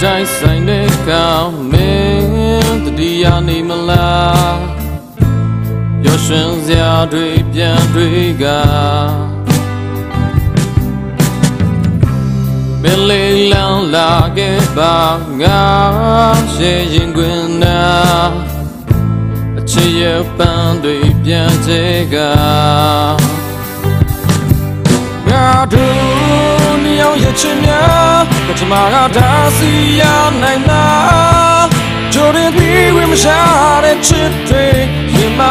တိုင်းဆိုင်တဲ့ကောင်မင်းတတိယနေမလားပျော်ရွှင်စရာတွေပြန်တွေကမင်းလေးလောင်လာခဲ့ပါငါရှေ့ရင်ခွင်နာအချစ်ရဲ့ပန်းတွေပြန်ချေကငါတို့မြောင်ရဲ့ချစ်များပထမကဒါစီရနိုင်လားကြိုရင်ပြီးဝင်မရှာတဲ့ချစ်တွေရင်မ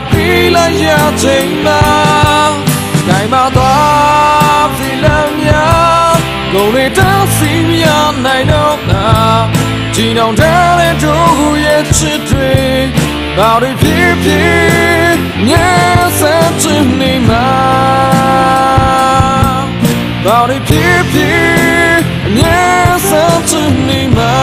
ပြီးလိုက်ရချိန်လားတိုင်မသွားစီလမ်းများကုန်နေတောင်းစီမြနိုင်တော့လားကြည်နောင်ထားတဲ့တို့ရဲ့ချစ်တွေဘာတွေဖြစ်ဖြစ်ညဆက်ချင်နေမှာဘာတွေဖြစ်ဖြစ်ညဆက်ချင်နေမှာ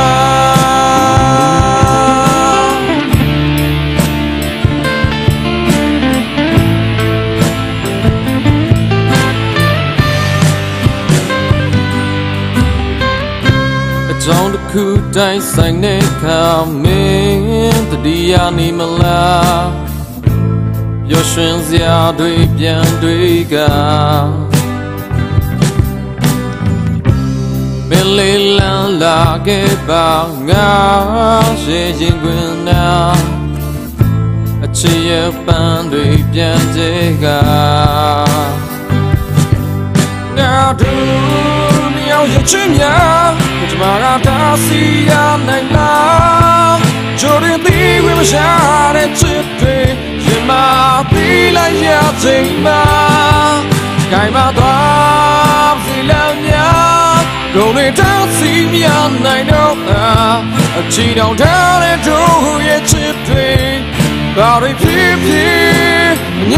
ကြောင့်တစ်ခုတိုင်းဆိုင်တဲ့ခါမင်းတတိယနေမလားပျော်ရွှင်စရာတွေပြန်တွေကမင်းလေးလန်းလာခဲ့ပါငါရှေ့ရင်ခွင်နာအချစ်ရဲ့ပန်းတွေပြန်ချေကငါတို့မြောင်ရဲ့ချစ်များပထမကဒါစီရနိုင်လားကြိုရင်ပြီးဝင်မရှာတဲ့ချစ်တွေရင်မပြီးလိုက်ရချိန်မှာကိုင်မသွားစီလမ်းများကုန်နေတောင်းစီမြနိုင်တော့အချီတောင်ထားတဲ့တို့ရဲ့ချစ်တွေဘာတွေဖြစ်ဖြစ်ည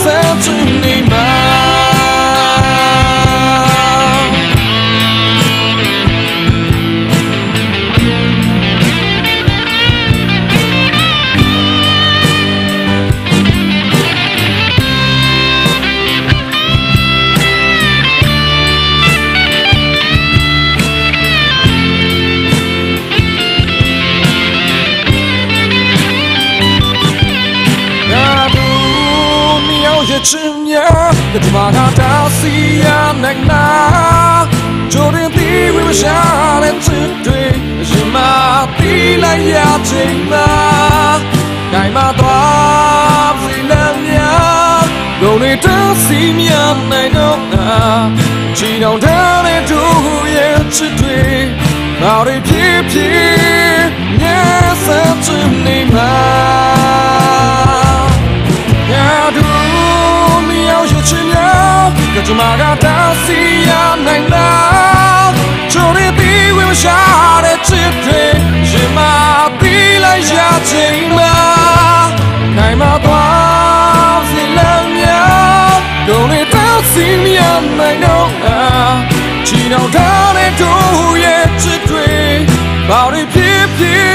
ဆက်ချင်နေမှာချစ်များကတမနာတာစီရနိုင်လားကြိုရင်ပြီးဝင်မရှာတဲ့ချစ်တွေရင်မပြီးလိုက်ရချိန်မှာကိုင်မသွားစီလမ်းများကုန်နေတောင်းစီမြနိုင်တော့ချီတောင်ထားတဲ့တို့ရဲ့ချစ်တွေဘာတွေဖြစ်ဖြစ်ညဆက်ချင်နေမှာကတမကတာစီရနိုင်လားကြိုရင်ပြီးဝင်မရှာတဲ့ချစ်တွေရင်မပြီးလိုက်ရချိန်မှာနိုင်မသွားစီလမ်းများကုန်နေတောင်းစီမြနိုင်တော့ချီနောင်ထားတဲ့တို့ရဲ့ချစ်တွေဘာတွေဖြစ်ဖြစ်